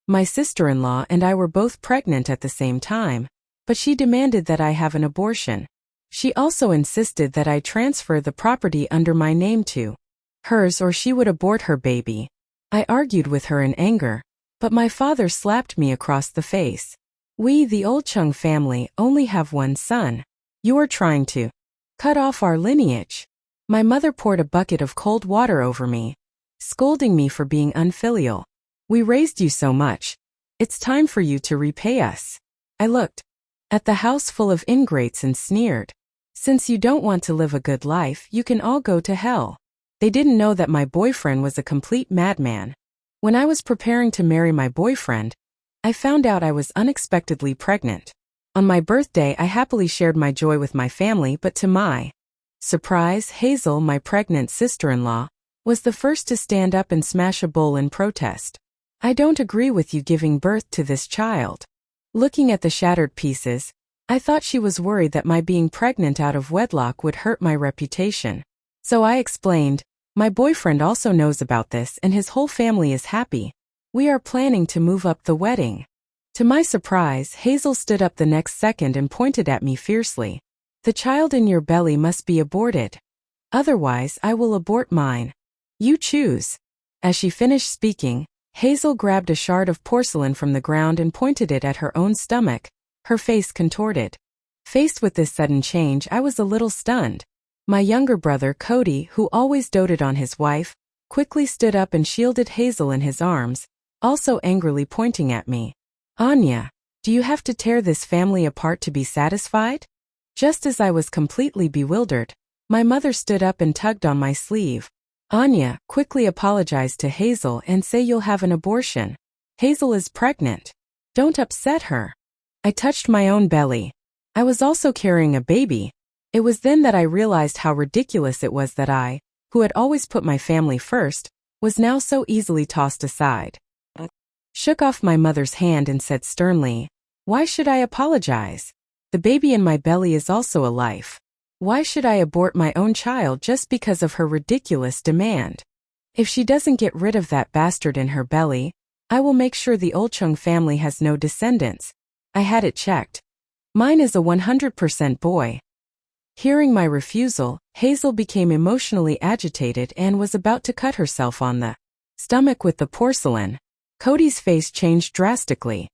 My sister-in-law and I were both pregnant at the same time, but she demanded that I have an abortion. She also insisted that I transfer the property under my name to hers or she would abort her baby. I argued with her in anger, but my father slapped me across the face. We, the old Cheng family, only have one son. You are trying to cut off our lineage. My mother poured a bucket of cold water over me, scolding me for being unfilial. We raised you so much. It's time for you to repay us. I looked at the house full of ingrates and sneered. Since you don't want to live a good life, you can all go to hell. They didn't know that my boyfriend was a complete madman. When I was preparing to marry my boyfriend, I found out I was unexpectedly pregnant. On my birthday, I happily shared my joy with my family, but to my surprise, Hazel, my pregnant sister-in-law, was the first to stand up and smash a bowl in protest. I don't agree with you giving birth to this child. Looking at the shattered pieces, I thought she was worried that my being pregnant out of wedlock would hurt my reputation. So I explained, my boyfriend also knows about this and his whole family is happy. We are planning to move up the wedding. To my surprise, Hazel stood up the next second and pointed at me fiercely. The child in your belly must be aborted. Otherwise, I will abort mine. You choose. As she finished speaking, Hazel grabbed a shard of porcelain from the ground and pointed it at her own stomach, her face contorted. Faced with this sudden change, I was a little stunned. My younger brother, Cody, who always doted on his wife, quickly stood up and shielded Hazel in his arms, also angrily pointing at me. Anya, do you have to tear this family apart to be satisfied? Just as I was completely bewildered, my mother stood up and tugged on my sleeve. Anya, quickly apologize to Hazel and say you'll have an abortion. Hazel is pregnant. Don't upset her. I touched my own belly. I was also carrying a baby. It was then that I realized how ridiculous it was that I, who had always put my family first, was now so easily tossed aside. Shook off my mother's hand and said sternly, why should I apologize? The baby in my belly is also a life. Why should I abort my own child just because of her ridiculous demand? If she doesn't get rid of that bastard in her belly, I will make sure the old Cheng family has no descendants. I had it checked. Mine is a 100% boy. Hearing my refusal, Hazel became emotionally agitated and was about to cut herself on the stomach with the porcelain. Cody's face changed drastically.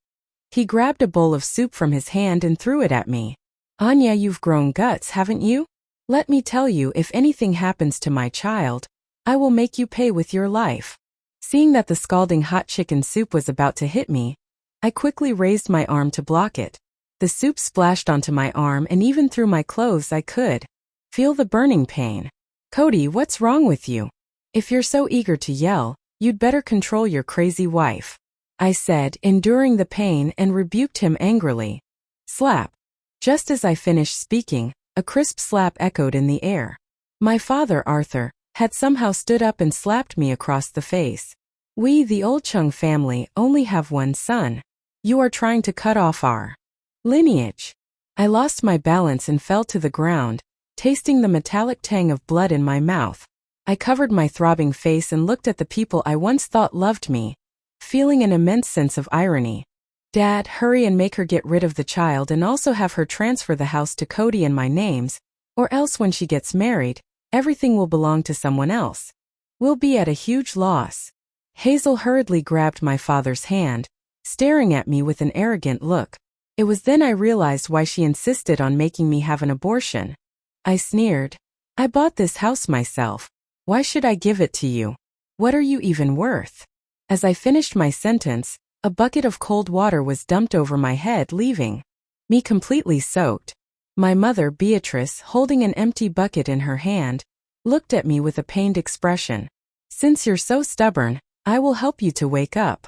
He grabbed a bowl of soup from his hand and threw it at me. Anya, you've grown guts, haven't you? Let me tell you, if anything happens to my child, I will make you pay with your life. Seeing that the scalding hot chicken soup was about to hit me, I quickly raised my arm to block it. The soup splashed onto my arm and even through my clothes I could feel the burning pain. Cody, what's wrong with you? If you're so eager to yell, you'd better control your crazy wife, I said, enduring the pain, and rebuked him angrily. Slap. Just as I finished speaking, a crisp slap echoed in the air. My father, Arthur, had somehow stood up and slapped me across the face. We, the old Cheng family, only have one son. You are trying to cut off our lineage. I lost my balance and fell to the ground, tasting the metallic tang of blood in my mouth. I covered my throbbing face and looked at the people I once thought loved me, feeling an immense sense of irony. Dad, hurry and make her get rid of the child and also have her transfer the house to Cody and my names, or else when she gets married, everything will belong to someone else. We'll be at a huge loss. Hazel hurriedly grabbed my father's hand, staring at me with an arrogant look. It was then I realized why she insisted on making me have an abortion. I sneered. I bought this house myself. Why should I give it to you? What are you even worth? As I finished my sentence, a bucket of cold water was dumped over my head, leaving me completely soaked. My mother, Beatrice, holding an empty bucket in her hand, looked at me with a pained expression. Since you're so stubborn, I will help you to wake up.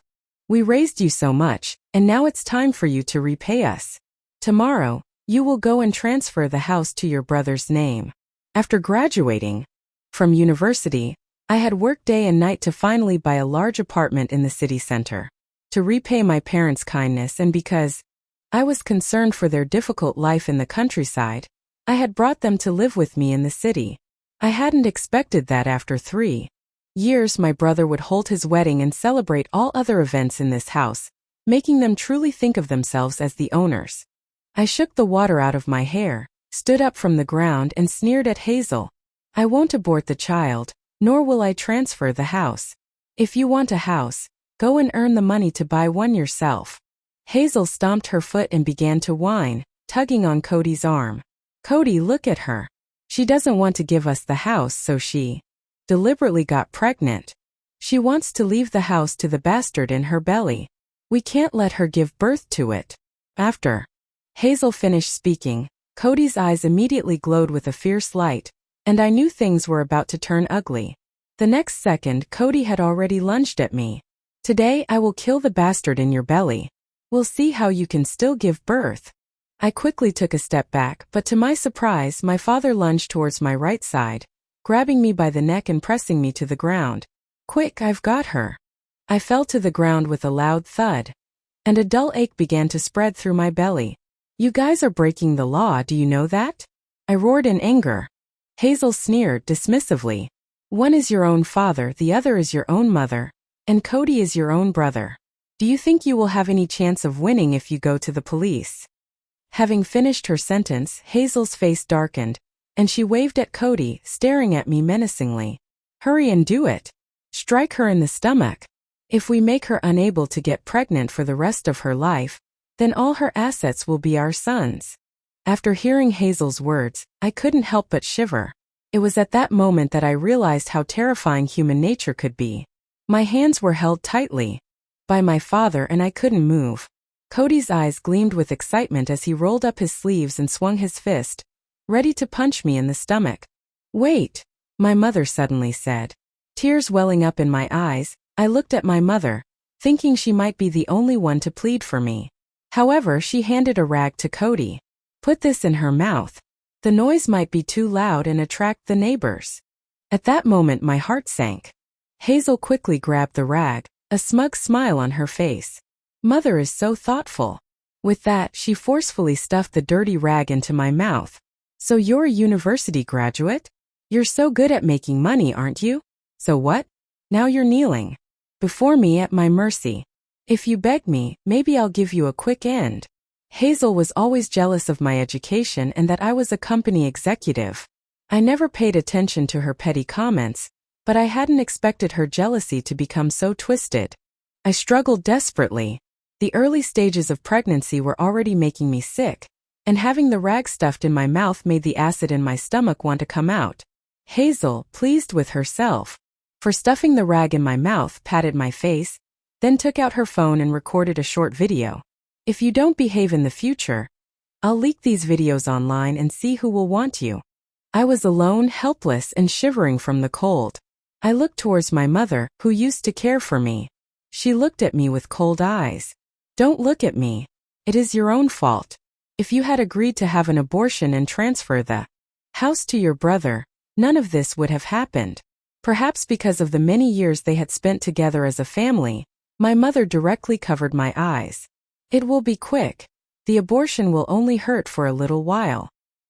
We raised you so much, and now it's time for you to repay us. Tomorrow, you will go and transfer the house to your brother's name. After graduating from university, I had worked day and night to finally buy a large apartment in the city center. To repay my parents' kindness and because I was concerned for their difficult life in the countryside, I had brought them to live with me in the city. I hadn't expected that after 3 years my brother would hold his wedding and celebrate all other events in this house, making them truly think of themselves as the owners. I shook the water out of my hair, stood up from the ground and sneered at Hazel. I won't abort the child, nor will I transfer the house. If you want a house, go and earn the money to buy one yourself. Hazel stomped her foot and began to whine, tugging on Cody's arm. Cody, look at her. She doesn't want to give us the house, so she deliberately got pregnant. She wants to leave the house to the bastard in her belly. We can't let her give birth to it. After Hazel finished speaking, Cody's eyes immediately glowed with a fierce light, and I knew things were about to turn ugly. The next second, Cody had already lunged at me. Today I will kill the bastard in your belly. We'll see how you can still give birth. I quickly took a step back, but to my surprise, my father lunged towards my right side, grabbing me by the neck and pressing me to the ground. Quick, I've got her. I fell to the ground with a loud thud, and a dull ache began to spread through my belly. You guys are breaking the law, do you know that? I roared in anger. Hazel sneered dismissively. One is your own father, the other is your own mother, and Cody is your own brother. Do you think you will have any chance of winning if you go to the police? Having finished her sentence, Hazel's face darkened, and she waved at Cody, staring at me menacingly. Hurry and do it. Strike her in the stomach. If we make her unable to get pregnant for the rest of her life, then all her assets will be our sons. After hearing Hazel's words, I couldn't help but shiver. It was at that moment that I realized how terrifying human nature could be. My hands were held tightly by my father and I couldn't move. Cody's eyes gleamed with excitement as he rolled up his sleeves and swung his fist, ready to punch me in the stomach. Wait, my mother suddenly said. Tears welling up in my eyes, I looked at my mother, thinking she might be the only one to plead for me. However, she handed a rag to Cody. Put this in her mouth. The noise might be too loud and attract the neighbors. At that moment my heart sank. Hazel quickly grabbed the rag, a smug smile on her face. Mother is so thoughtful. With that, she forcefully stuffed the dirty rag into my mouth. So you're a university graduate? You're so good at making money, aren't you? So what? Now you're kneeling before me at my mercy. If you beg me, maybe I'll give you a quick end. Hazel was always jealous of my education and that I was a company executive. I never paid attention to her petty comments, but I hadn't expected her jealousy to become so twisted. I struggled desperately. The early stages of pregnancy were already making me sick, and having the rag stuffed in my mouth made the acid in my stomach want to come out. Hazel, pleased with herself for stuffing the rag in my mouth, patted my face, then took out her phone and recorded a short video. If you don't behave in the future, I'll leak these videos online and see who will want you. I was alone, helpless, and shivering from the cold. I looked towards my mother, who used to care for me. She looked at me with cold eyes. Don't look at me. It is your own fault. If you had agreed to have an abortion and transfer the house to your brother, none of this would have happened. Perhaps because of the many years they had spent together as a family, my mother directly covered my eyes. It will be quick. The abortion will only hurt for a little while.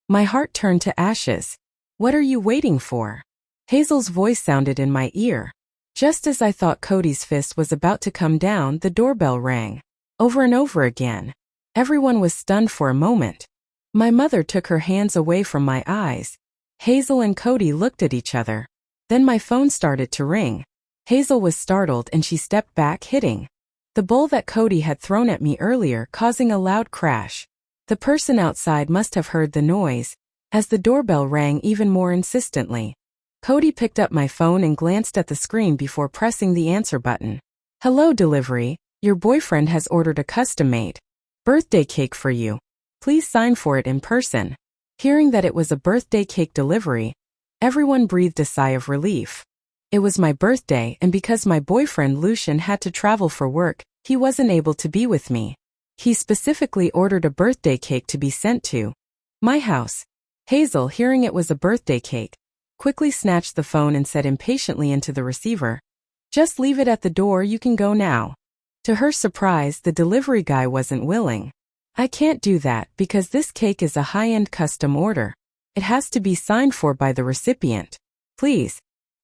My heart turned to ashes. What are you waiting for? Hazel's voice sounded in my ear. Just as I thought Cody's fist was about to come down, the doorbell rang. Over and over again. Everyone was stunned for a moment. My mother took her hands away from my eyes. Hazel and Cody looked at each other. Then my phone started to ring. Hazel was startled and she stepped back, hitting the bowl that Cody had thrown at me earlier, causing a loud crash. The person outside must have heard the noise, as the doorbell rang even more insistently. Cody picked up my phone and glanced at the screen before pressing the answer button. Hello, delivery. Your boyfriend has ordered a custom-made birthday cake for you. Please sign for it in person. Hearing that it was a birthday cake delivery, everyone breathed a sigh of relief. It was my birthday, and because my boyfriend Lucian had to travel for work, he wasn't able to be with me. He specifically ordered a birthday cake to be sent to my house. Hazel, hearing it was a birthday cake, quickly snatched the phone and said impatiently into the receiver, "Just leave it at the door, you can go now." To her surprise, the delivery guy wasn't willing. "I can't do that because this cake is a high-end custom order. It has to be signed for by the recipient. Please,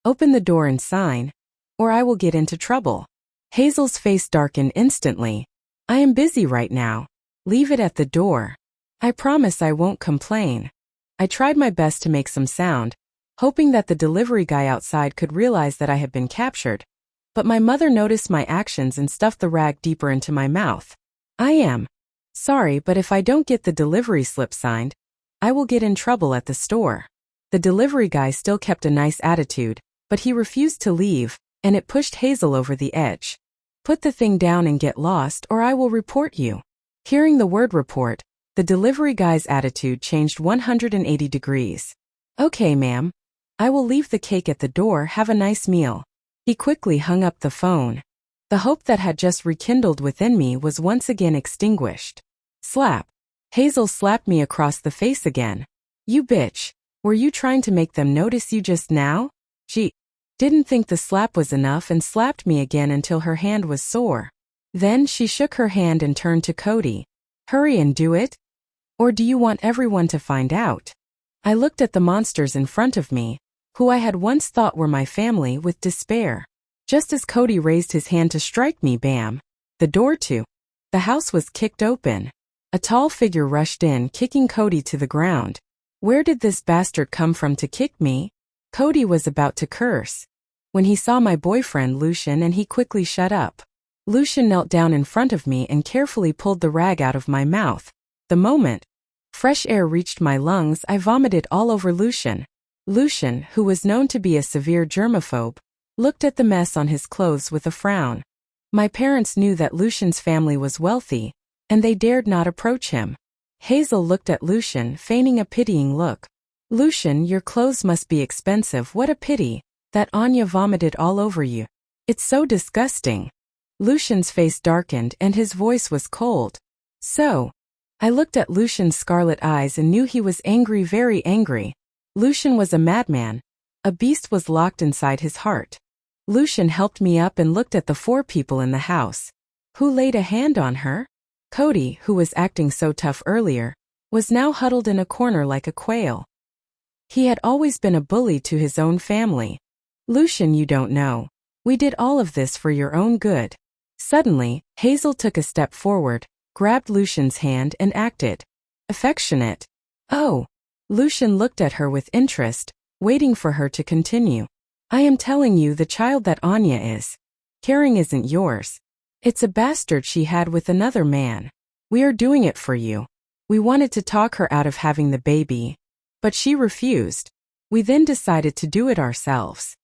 open the door and sign." or I will get into trouble. Hazel's face darkened instantly. I am busy right now. Leave it at the door. I promise I won't complain. I tried my best to make some sound, hoping that the delivery guy outside could realize that I had been captured. But my mother noticed my actions and stuffed the rag deeper into my mouth. I am sorry, but if I don't get the delivery slip signed, I will get in trouble at the store. The delivery guy still kept a nice attitude, but he refused to leave, and it pushed Hazel over the edge. Put the thing down and get lost, or I will report you. Hearing the word report, the delivery guy's attitude changed 180 degrees. Okay, ma'am. I will leave the cake at the door. Have a nice meal. He quickly hung up the phone. The hope that had just rekindled within me was once again extinguished. Slap. Hazel slapped me across the face again. You bitch. Were you trying to make them notice you just now? She didn't think the slap was enough and slapped me again until her hand was sore. Then she shook her hand and turned to Cody. Hurry and do it. Or do you want everyone to find out? I looked at the monsters in front of me, who I had once thought were my family, with despair. Just as Cody raised his hand to strike me, bam! The door to the house was kicked open. A tall figure rushed in, kicking Cody to the ground. Where did this bastard come from to kick me? Cody was about to curse when he saw my boyfriend Lucian, and he quickly shut up. Lucian knelt down in front of me and carefully pulled the rag out of my mouth. The moment fresh air reached my lungs, I vomited all over Lucian. Lucian, who was known to be a severe germaphobe, looked at the mess on his clothes with a frown. My parents knew that Lucian's family was wealthy, and they dared not approach him. Hazel looked at Lucian, feigning a pitying look. Lucian, your clothes must be expensive. What a pity that Anya vomited all over you. It's so disgusting. Lucian's face darkened and his voice was cold. So, I looked at Lucian's scarlet eyes and knew he was angry, very angry. Lucian was a madman. A beast was locked inside his heart. Lucian helped me up and looked at the 4 people in the house. Who laid a hand on her? Cody, who was acting so tough earlier, was now huddled in a corner like a quail. He had always been a bully to his own family. Lucian, you don't know. We did all of this for your own good. Suddenly, Hazel took a step forward, grabbed Lucian's hand and acted affectionate. Oh! Lucian looked at her with interest, waiting for her to continue. I am telling you, the child that Anya is carrying isn't yours. It's a bastard she had with another man. We are doing it for you. We wanted to talk her out of having the baby, but she refused. We then decided to do it ourselves.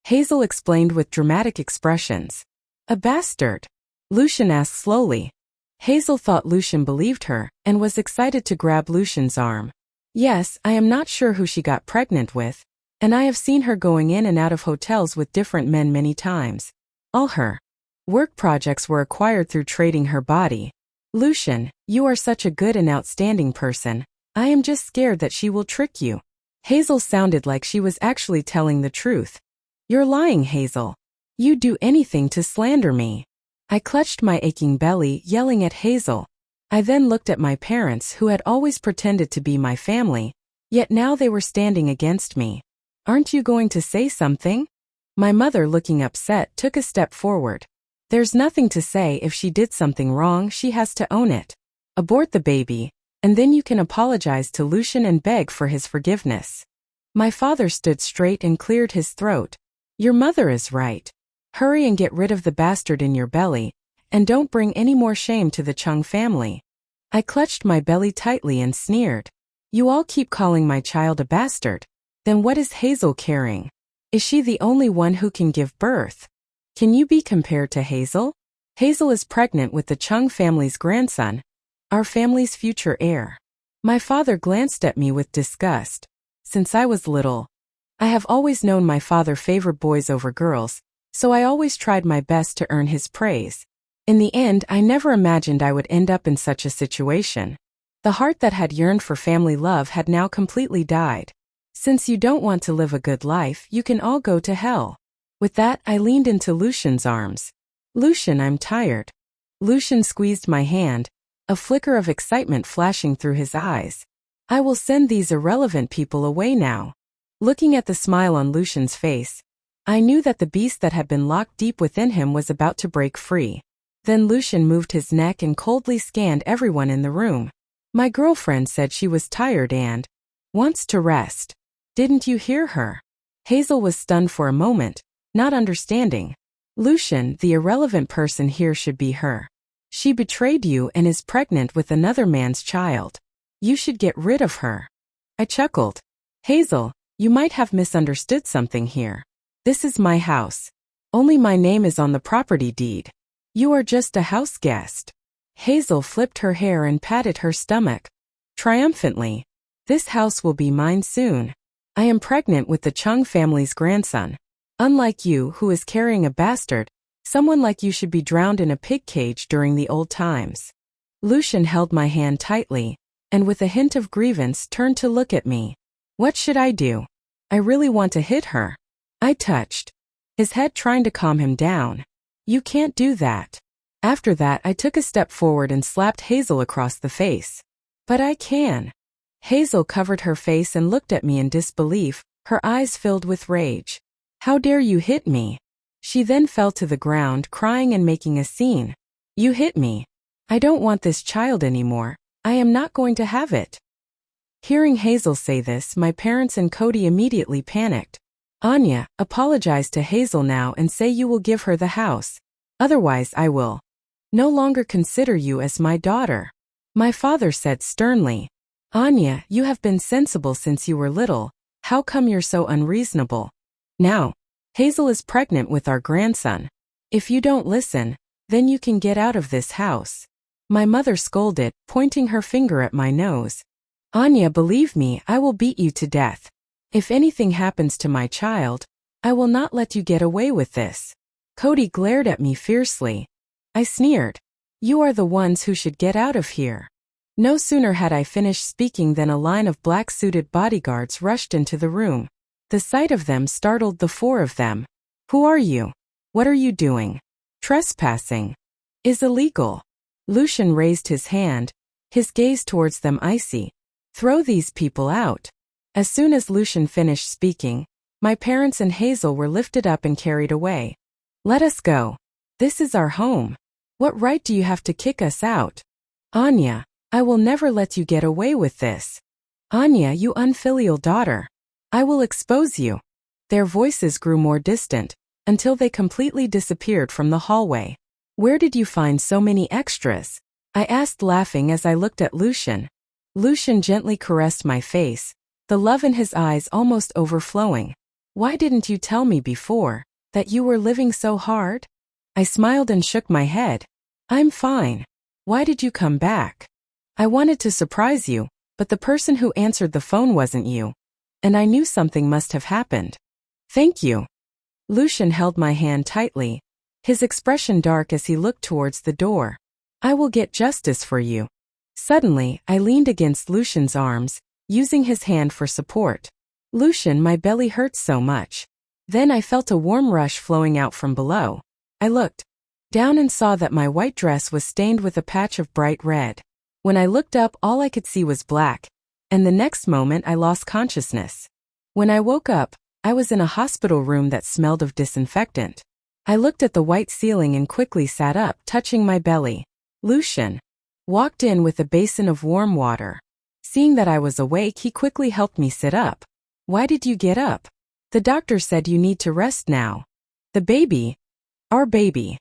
Hazel explained with dramatic expressions. A bastard? Lucian asked slowly. Hazel thought Lucian believed her, and was excited to grab Lucian's arm. Yes, I am not sure who she got pregnant with, and I have seen her going in and out of hotels with different men many times. All her work projects were acquired through trading her body. Lucian, you are such a good and outstanding person. I am just scared that she will trick you. Hazel sounded like she was actually telling the truth. You're lying, Hazel. You'd do anything to slander me. I clutched my aching belly, yelling at Hazel. I then looked at my parents, who had always pretended to be my family, yet now they were standing against me. Aren't you going to say something? My mother, looking upset, took a step forward. There's nothing to say. If she did something wrong, she has to own it. Abort the baby, and then you can apologize to Lucian and beg for his forgiveness. My father stood straight and cleared his throat. Your mother is right. Hurry and get rid of the bastard in your belly, and don't bring any more shame to the Cheng family. I clutched my belly tightly and sneered. You all keep calling my child a bastard. Then what is Hazel carrying? Is she the only one who can give birth? Can you be compared to Hazel? Hazel is pregnant with the Cheng family's grandson, our family's future heir. My father glanced at me with disgust. Since I was little, I have always known my father favored boys over girls, so I always tried my best to earn his praise. In the end, I never imagined I would end up in such a situation. The heart that had yearned for family love had now completely died. Since you don't want to live a good life, you can all go to hell. With that, I leaned into Lucian's arms. Lucian, I'm tired. Lucian squeezed my hand, a flicker of excitement flashing through his eyes. I will send these irrelevant people away now. Looking at the smile on Lucian's face, I knew that the beast that had been locked deep within him was about to break free. Then Lucian moved his neck and coldly scanned everyone in the room. My girlfriend said she was tired and wants to rest. Didn't you hear her? Hazel was stunned for a moment, not understanding. Lucian, the irrelevant person here, should be her. She betrayed you and is pregnant with another man's child. You should get rid of her. I chuckled. Hazel, you might have misunderstood something here. This is my house. Only my name is on the property deed. You are just a house guest. Hazel flipped her hair and patted her stomach. Triumphantly. This house will be mine soon. I am pregnant with the Cheng family's grandson. Unlike you, who is carrying a bastard, someone like you should be drowned in a pig cage during the old times. Lucian held my hand tightly, and with a hint of grievance turned to look at me. What should I do? I really want to hit her. I touched his head, trying to calm him down. You can't do that. After that, I took a step forward and slapped Hazel across the face. But I can. Hazel covered her face and looked at me in disbelief, her eyes filled with rage. How dare you hit me? She then fell to the ground, crying and making a scene. You hit me. I don't want this child anymore. I am not going to have it. Hearing Hazel say this, my parents and Cody immediately panicked. Anya, apologize to Hazel now and say you will give her the house. Otherwise I will no longer consider you as my daughter. My father said sternly. Anya, you have been sensible since you were little. How come you're so unreasonable? Now, Hazel is pregnant with our grandson. If you don't listen, then you can get out of this house. My mother scolded, pointing her finger at my nose. Anya, believe me, I will beat you to death. If anything happens to my child, I will not let you get away with this. Cody glared at me fiercely. I sneered. You are the ones who should get out of here. No sooner had I finished speaking than a line of black-suited bodyguards rushed into the room. The sight of them startled the four of them. Who are you? What are you doing? Trespassing is illegal. Lucian raised his hand, his gaze towards them icy. Throw these people out. As soon as Lucian finished speaking, my parents and Hazel were lifted up and carried away. Let us go. This is our home. What right do you have to kick us out? Anya, I will never let you get away with this. Anya, you unfilial daughter. I will expose you. Their voices grew more distant, until they completely disappeared from the hallway. Where did you find so many extras? I asked, laughing as I looked at Lucian. Lucian gently caressed my face, the love in his eyes almost overflowing. Why didn't you tell me before that you were living so hard? I smiled and shook my head. I'm fine. Why did you come back? I wanted to surprise you, but the person who answered the phone wasn't you. And I knew something must have happened. Thank you. Lucian held my hand tightly, his expression dark as he looked towards the door. I will get justice for you. Suddenly, I leaned against Lucian's arms, using his hand for support. Lucian, my belly hurts so much. Then I felt a warm rush flowing out from below. I looked down and saw that my white dress was stained with a patch of bright red. When I looked up, all I could see was black, and the next moment I lost consciousness. When I woke up, I was in a hospital room that smelled of disinfectant. I looked at the white ceiling and quickly sat up, touching my belly. Lucian walked in with a basin of warm water. Seeing that I was awake, he quickly helped me sit up. Why did you get up? The doctor said you need to rest now. The baby. Our baby.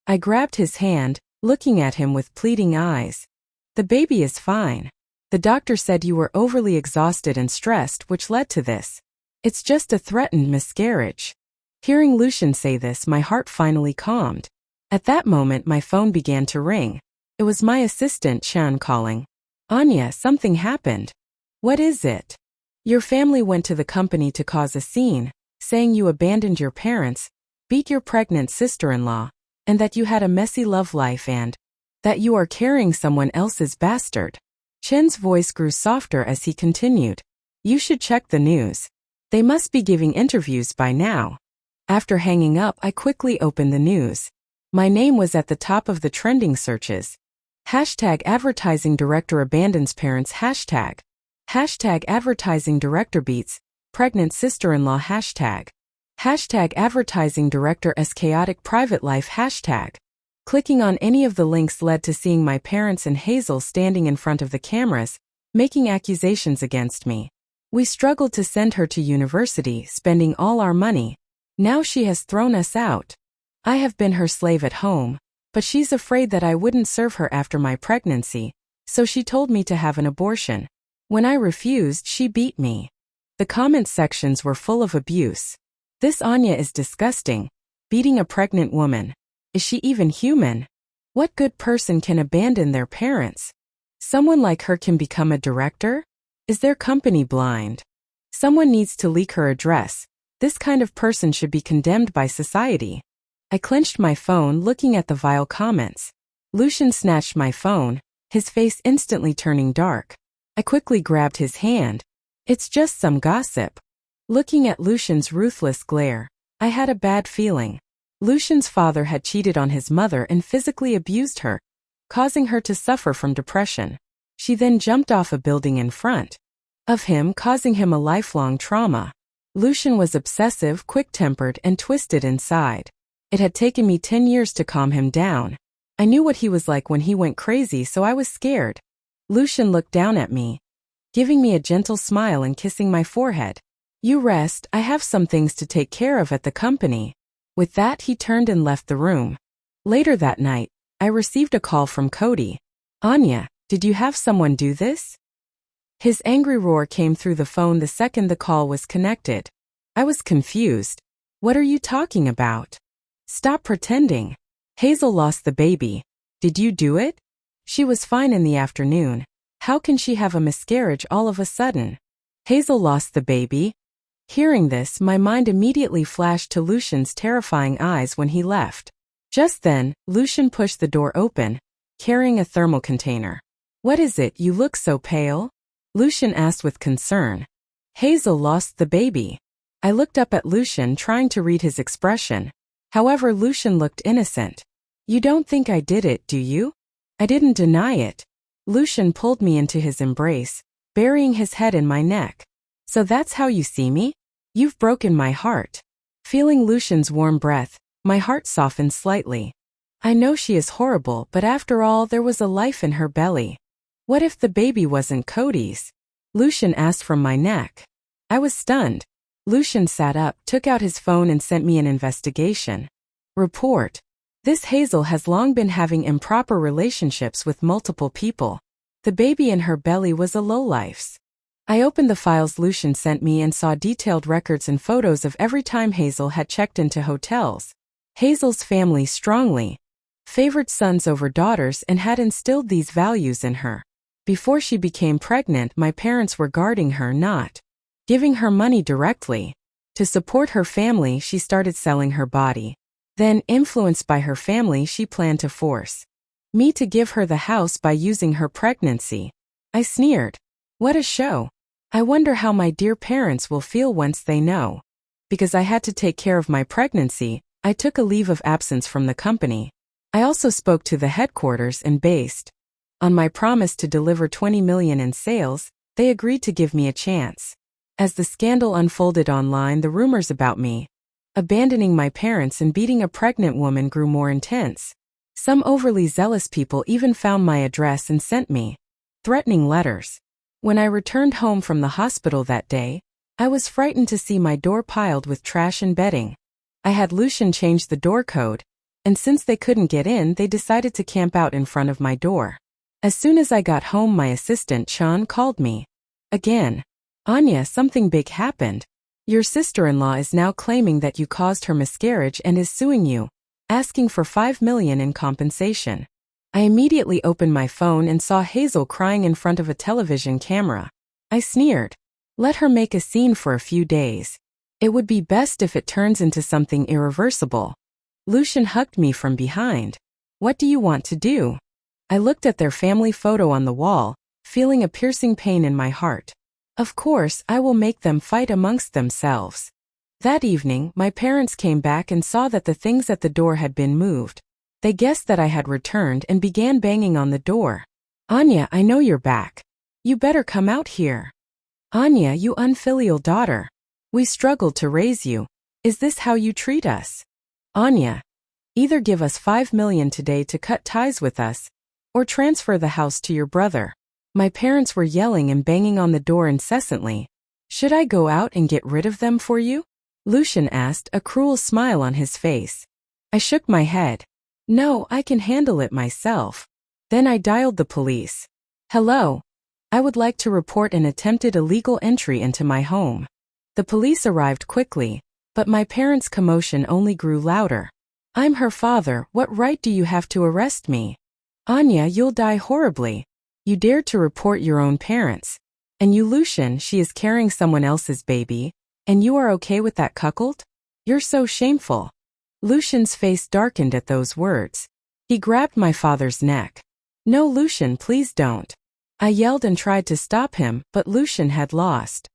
I grabbed his hand, looking at him with pleading eyes. The baby is fine. The doctor said you were overly exhausted and stressed, which led to this. It's just a threatened miscarriage. Hearing Lucian say this, my heart finally calmed. At that moment, my phone began to ring. It was my assistant, Cheng, calling. Anya, something happened. What is it? Your family went to the company to cause a scene, saying you abandoned your parents, beat your pregnant sister-in-law, and that you had a messy love life and that you are carrying someone else's bastard. Chen's voice grew softer as he continued. You should check the news. They must be giving interviews by now. After hanging up, I quickly opened the news. My name was at the top of the trending searches. Hashtag advertising director abandons parents. Hashtag advertising director beats pregnant sister-in-law. Hashtag Hashtag advertising director's chaotic private life hashtag. Clicking on any of the links led to seeing my parents and Hazel standing in front of the cameras, making accusations against me. We struggled to send her to university, spending all our money. Now she has thrown us out. I have been her slave at home, but she's afraid that I wouldn't serve her after my pregnancy, so she told me to have an abortion. When I refused, she beat me. The comment sections were full of abuse. This Anya is disgusting. Beating a pregnant woman. Is she even human? What good person can abandon their parents? Someone like her can become a director? Is their company blind? Someone needs to leak her address. This kind of person should be condemned by society. I clenched my phone, looking at the vile comments. Lucian snatched my phone, his face instantly turning dark. I quickly grabbed his hand. It's just some gossip. Looking at Lucian's ruthless glare, I had a bad feeling. Lucian's father had cheated on his mother and physically abused her, causing her to suffer from depression. She then jumped off a building in front of him, causing him a lifelong trauma. Lucian was obsessive, quick-tempered, and twisted inside. It had taken me 10 years to calm him down. I knew what he was like when he went crazy, so I was scared. Lucian looked down at me, giving me a gentle smile and kissing my forehead. You rest, I have some things to take care of at the company. With that, he turned and left the room. Later that night, I received a call from Cody. Anya, did you have someone do this? His angry roar came through the phone the second the call was connected. I was confused. What are you talking about? Stop pretending. Hazel lost the baby. Did you do it? She was fine in the afternoon. How can she have a miscarriage all of a sudden? Hazel lost the baby. Hearing this, my mind immediately flashed to Lucian's terrifying eyes when he left. Just then, Lucian pushed the door open, carrying a thermal container. What is it, you look so pale? Lucian asked with concern. Hazel lost the baby. I looked up at Lucian, trying to read his expression. However, Lucian looked innocent. You don't think I did it, do you? I didn't deny it. Lucian pulled me into his embrace, burying his head in my neck. So that's how you see me? You've broken my heart. Feeling Lucian's warm breath, my heart softened slightly. I know she is horrible, but after all, there was a life in her belly. What if the baby wasn't Cody's? Lucian asked from my neck. I was stunned. Lucian sat up, took out his phone and sent me an investigation report. This Hazel has long been having improper relationships with multiple people. The baby in her belly was a lowlife's. I opened the files Lucian sent me and saw detailed records and photos of every time Hazel had checked into hotels. Hazel's family strongly favored sons over daughters and had instilled these values in her. Before she became pregnant, my parents were guarding her, not giving her money directly. To support her family, she started selling her body. Then, influenced by her family, she planned to force me to give her the house by using her pregnancy. I sneered. What a show. I wonder how my dear parents will feel once they know. Because I had to take care of my pregnancy, I took a leave of absence from the company. I also spoke to the headquarters and based on my promise to deliver 20 million in sales, they agreed to give me a chance. As the scandal unfolded online, the rumors about me abandoning my parents and beating a pregnant woman grew more intense. Some overly zealous people even found my address and sent me threatening letters. When I returned home from the hospital that day, I was frightened to see my door piled with trash and bedding. I had Lucian change the door code, and since they couldn't get in, they decided to camp out in front of my door. As soon as I got home, my assistant Cheng called me. Again. Anya, something big happened. Your sister-in-law is now claiming that you caused her miscarriage and is suing you, asking for 5 million in compensation. I immediately opened my phone and saw Hazel crying in front of a television camera. I sneered. Let her make a scene for a few days. It would be best if it turns into something irreversible. Lucian hugged me from behind. What do you want to do? I looked at their family photo on the wall, feeling a piercing pain in my heart. Of course, I will make them fight amongst themselves. That evening, my parents came back and saw that the things at the door had been moved. They guessed that I had returned and began banging on the door. Anya, I know you're back. You better come out here. Anya, you unfilial daughter. We struggled to raise you. Is this how you treat us? Anya, either give us 5 million today to cut ties with us, or transfer the house to your brother. My parents were yelling and banging on the door incessantly. Should I go out and get rid of them for you? Lucian asked, a cruel smile on his face. I shook my head. No, I can handle it myself. Then I dialed the police. Hello. I would like to report an attempted illegal entry into my home. The police arrived quickly, but my parents' commotion only grew louder. I'm her father, what right do you have to arrest me? Anya, you'll die horribly. You dared to report your own parents. And you, Lucian, she is carrying someone else's baby, and you are okay with that cuckold? You're so shameful. Lucian's face darkened at those words. He grabbed my father's neck. No, Lucian, please don't. I yelled and tried to stop him, but Lucian had lost.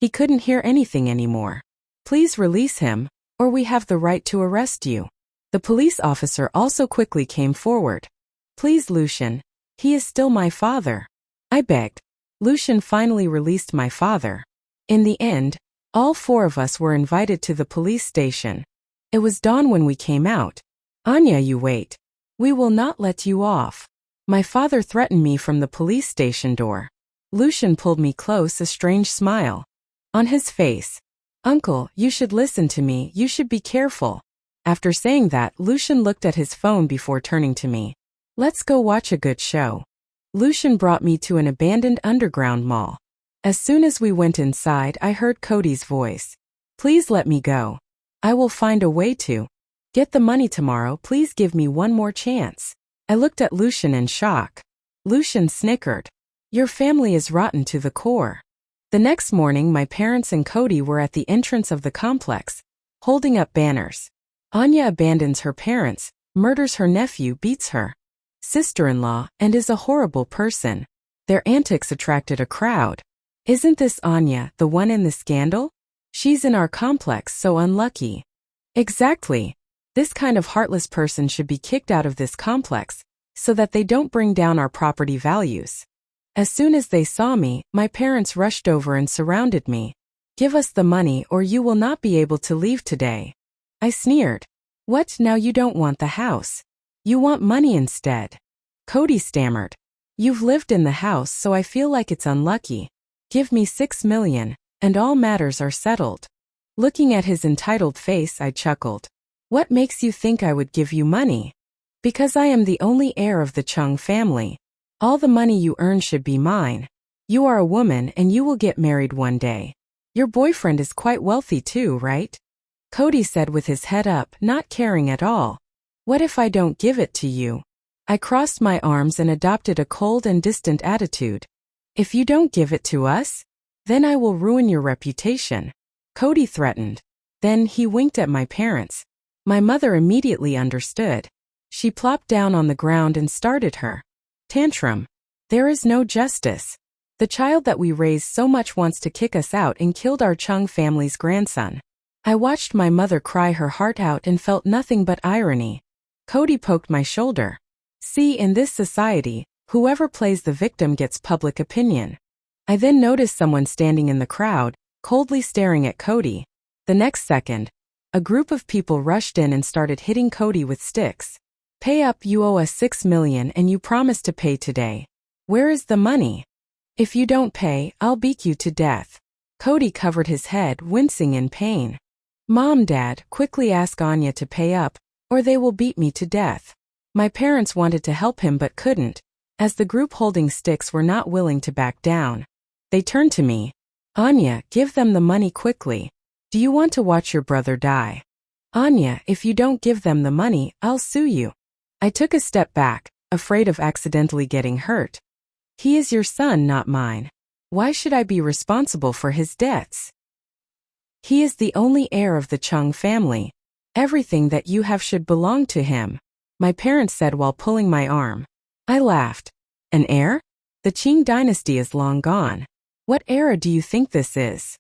He couldn't hear anything anymore. Please release him, or we have the right to arrest you. The police officer also quickly came forward. Please, Lucian, he is still my father. I begged. Lucian finally released my father. In the end, all 4 of us were invited to the police station. It was dawn when we came out. Anya, you wait. We will not let you off. My father threatened me from the police station door. Lucian pulled me close, a strange smile on his face. Uncle, you should listen to me, you should be careful. After saying that, Lucian looked at his phone before turning to me. Let's go watch a good show. Lucian brought me to an abandoned underground mall. As soon as we went inside, I heard Cody's voice. Please let me go. I will find a way to get the money tomorrow, please give me one more chance. I looked at Lucian in shock. Lucian snickered. Your family is rotten to the core. The next morning, my parents and Cody were at the entrance of the complex, holding up banners. Anya abandons her parents, murders her nephew, beats her sister-in-law, and is a horrible person. Their antics attracted a crowd. Isn't this Anya, the one in the scandal? She's in our complex, so unlucky. Exactly. This kind of heartless person should be kicked out of this complex, so that they don't bring down our property values. As soon as they saw me, my parents rushed over and surrounded me. Give us the money or you will not be able to leave today. I sneered. What, now you don't want the house? You want money instead? Cody stammered. You've lived in the house, so I feel like it's unlucky. Give me 6 million, and all matters are settled. Looking at his entitled face, I chuckled. What makes you think I would give you money? Because I am the only heir of the Cheng family. All the money you earn should be mine. You are a woman and you will get married one day. Your boyfriend is quite wealthy too, right? Cody said with his head up, not caring at all. What if I don't give it to you? I crossed my arms and adopted a cold and distant attitude. If you don't give it to us, then I will ruin your reputation. Cody threatened. Then he winked at my parents. My mother immediately understood. She plopped down on the ground and started her tantrum. There is no justice. The child that we raised so much wants to kick us out and killed our Cheng family's grandson. I watched my mother cry her heart out and felt nothing but irony. Cody poked my shoulder. See, in this society, whoever plays the victim gets public opinion. I then noticed someone standing in the crowd, coldly staring at Cody. The next second, a group of people rushed in and started hitting Cody with sticks. Pay up, you owe us 6 million and you promised to pay today. Where is the money? If you don't pay, I'll beat you to death. Cody covered his head, wincing in pain. Mom, Dad, quickly ask Anya to pay up, or they will beat me to death. My parents wanted to help him but couldn't, as the group holding sticks were not willing to back down. They turned to me. Anya, give them the money quickly. Do you want to watch your brother die? Anya, if you don't give them the money, I'll sue you. I took a step back, afraid of accidentally getting hurt. He is your son, not mine. Why should I be responsible for his debts? He is the only heir of the Cheng family. Everything that you have should belong to him, my parents said while pulling my arm. I laughed. An heir? The Qing dynasty is long gone. What era do you think this is?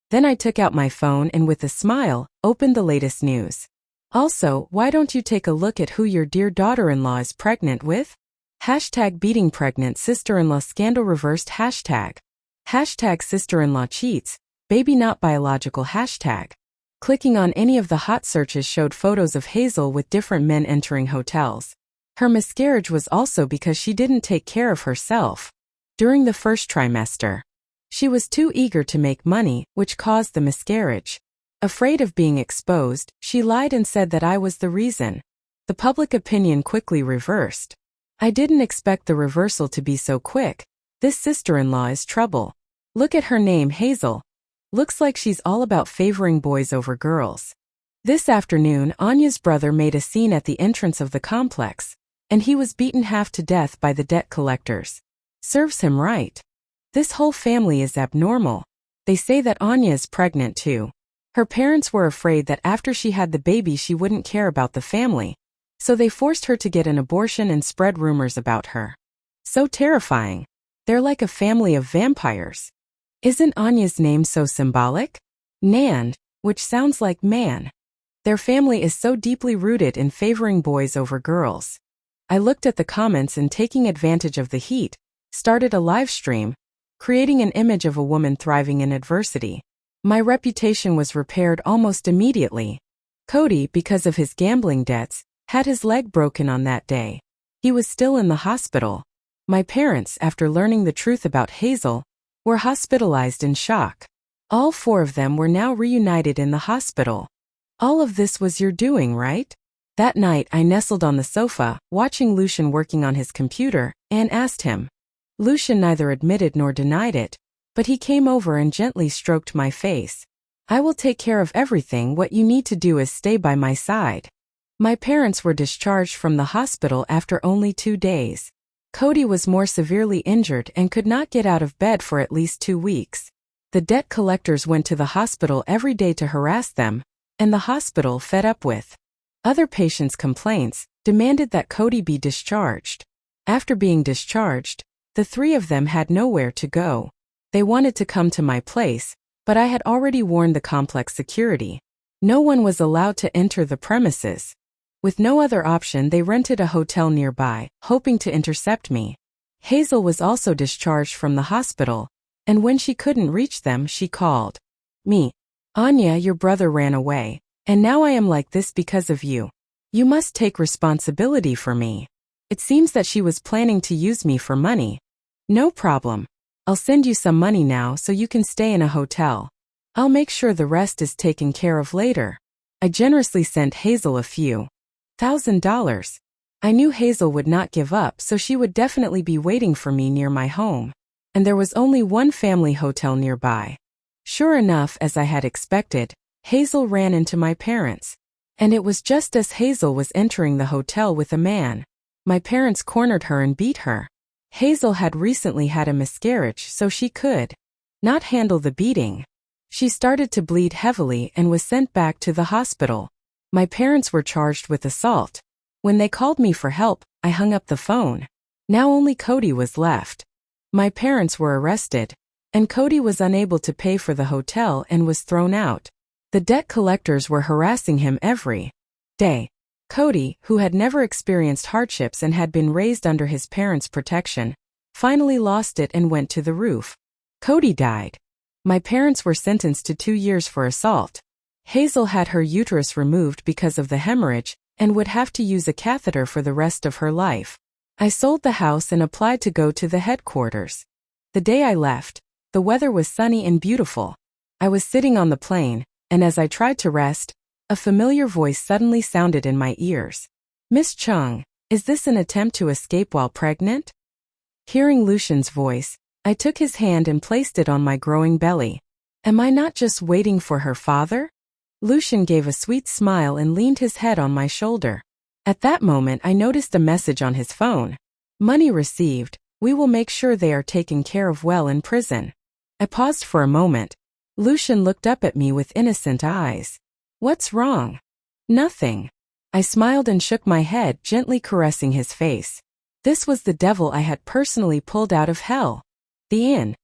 Then I took out my phone and with a smile, opened the latest news. Also, why don't you take a look at who your dear daughter-in-law is pregnant with? Hashtag beating pregnant sister-in-law scandal reversed hashtag. Hashtag sister-in-law cheats, baby not biological hashtag. Clicking on any of the hot searches showed photos of Hazel with different men entering hotels. Her miscarriage was also because she didn't take care of herself during the first trimester. She was too eager to make money, which caused the miscarriage. Afraid of being exposed, she lied and said that I was the reason. The public opinion quickly reversed. I didn't expect the reversal to be so quick. This sister-in-law is trouble. Look at her name, Hazel. Looks like she's all about favoring boys over girls. This afternoon, Anya's brother made a scene at the entrance of the complex, and he was beaten half to death by the debt collectors. Serves him right. This whole family is abnormal. They say that Anya is pregnant too. Her parents were afraid that after she had the baby she wouldn't care about the family, so they forced her to get an abortion and spread rumors about her. So terrifying. They're like a family of vampires. Isn't Anya's name so symbolic? Nand, which sounds like man. Their family is so deeply rooted in favoring boys over girls. I looked at the comments and, taking advantage of the heat, started a live stream, creating an image of a woman thriving in adversity. My reputation was repaired almost immediately. Cody, because of his gambling debts, had his leg broken on that day. He was still in the hospital. My parents, after learning the truth about Hazel, were hospitalized in shock. All 4 of them were now reunited in the hospital. All of this was your doing, right? That night I nestled on the sofa, watching Lucian working on his computer, and asked him. Lucian neither admitted nor denied it, but he came over and gently stroked my face. I will take care of everything. What you need to do is stay by my side. My parents were discharged from the hospital after only 2 days. Cody was more severely injured and could not get out of bed for at least 2 weeks. The debt collectors went to the hospital every day to harass them, and the hospital, fed up with other patients' complaints, demanded that Cody be discharged. After being discharged, the 3 of them had nowhere to go. They wanted to come to my place, but I had already warned the complex security. No one was allowed to enter the premises. With no other option, they rented a hotel nearby, hoping to intercept me. Hazel was also discharged from the hospital, and when she couldn't reach them, she called me. Anya, your brother ran away, and now I am like this because of you. You must take responsibility for me. It seems that she was planning to use me for money. No problem. I'll send you some money now so you can stay in a hotel. I'll make sure the rest is taken care of later. I generously sent Hazel a few $1,000. I knew Hazel would not give up, so she would definitely be waiting for me near my home. And there was only one family hotel nearby. Sure enough, as I had expected, Hazel ran into my parents. And it was just as Hazel was entering the hotel with a man. My parents cornered her and beat her. Hazel had recently had a miscarriage, so she could not handle the beating. She started to bleed heavily and was sent back to the hospital. My parents were charged with assault. When they called me for help, I hung up the phone. Now only Cody was left. My parents were arrested, and Cody was unable to pay for the hotel and was thrown out. The debt collectors were harassing him every day. Cody, who had never experienced hardships and had been raised under his parents' protection, finally lost it and went to the roof. Cody died. My parents were sentenced to 2 years for assault. Hazel had her uterus removed because of the hemorrhage and would have to use a catheter for the rest of her life. I sold the house and applied to go to the headquarters. The day I left, the weather was sunny and beautiful. I was sitting on the plane, and as I tried to rest, a familiar voice suddenly sounded in my ears. Miss Cheng, is this an attempt to escape while pregnant? Hearing Lucian's voice, I took his hand and placed it on my growing belly. Am I not just waiting for her father? Lucian gave a sweet smile and leaned his head on my shoulder. At that moment I noticed a message on his phone. Money received. We will make sure they are taken care of well in prison. I paused for a moment. Lucian looked up at me with innocent eyes. What's wrong? Nothing. I smiled and shook my head, gently caressing his face. This was the devil I had personally pulled out of hell. The inn.